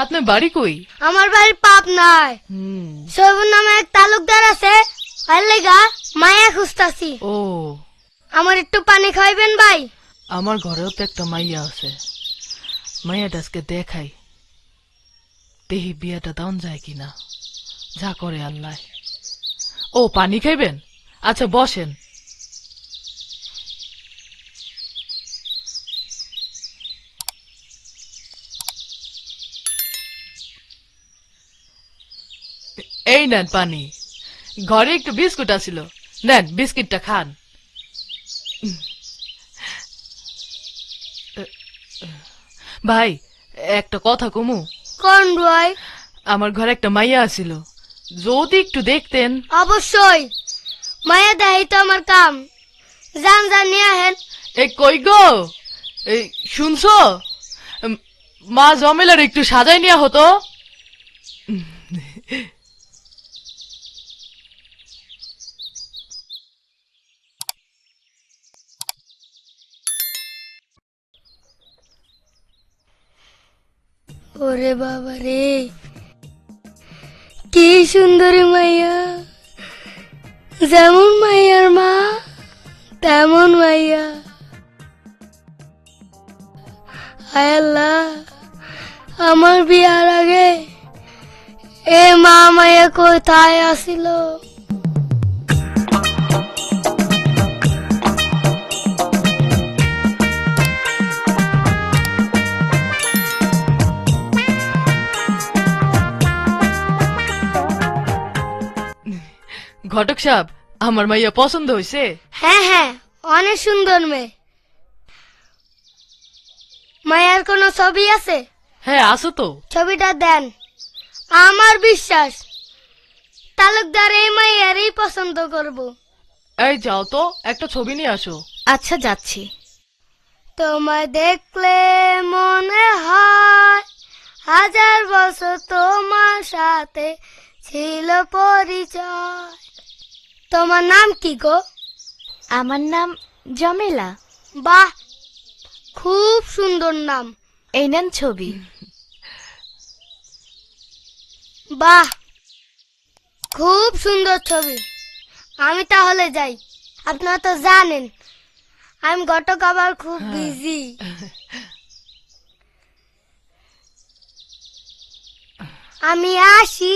আপনার বাড়ি কই? আমার বাড়ি পাবনায়। সৈবুর নামে এক তালুকদার আছে, আর লেগা মায়া খুঁজতাছি। ও, আমার একটু পানি খাইবেন ভাই? আমার ঘরেও তো একটা মাইয়া আছে। মাইয়াটা আজকে দেখাই, দেহি বিয়াটা দাউন যায় কিনা, যা করে আল্লাহ। ও, পানি খাইবেন? আচ্ছা বসেন। এই নেন পানি। ঘরে একটু বিস্কুট আছিল, নেন বিস্কিটটা খান। ভাই, একটা কথা কমু? কোন ভাই? আমার ঘরে একটা মাইয়া আছিল, যদি একটু দেখতেন। অবশ্যই, মায়া দেখাই তো আমার কাম। যান যান নিয়ে আহেন। এই কই গো, এই শুনছো? উম, মা জমেলার একটু সাজাই নেওয়া হতো। ওরে বাবা রে, কি সুন্দরী মাইয়া! যেমন মাইয়ার মা তেমন মাইয়া। হায় আল্লাহ, আমার বিয়ার আগে এ মা মাইয়া কোথায় আসিল? ঘটক সাহেব, আমার মাইয়া পছন্দ হয়েছে? হ্যাঁ হ্যাঁ, অনেক সুন্দর মেয়ে। মায়ার কোনো ছবি আছে? হ্যাঁ আছো তো। ছবিটা দেন। আমার বিশ্বাস তালুকদার এই মাইয়ারই পছন্দ করব। এই যাও তো, একটা ছবি নিয়ে আসো। আচ্ছা যাচ্ছি। তোমায় দেখলে মনে হয় হাজার বছর তোমার সাথে ছিল পরিচয়। তোমার নাম কি গো? আমার নাম জমেলা। বাহ, খুব সুন্দর নাম। এই নেন ছবি। বাহ, খুব সুন্দর ছবি। আমি তাহলে যাই। আপনারা তো জানেন আমি ঘটক আবার খুব বিজি। আমি আসি।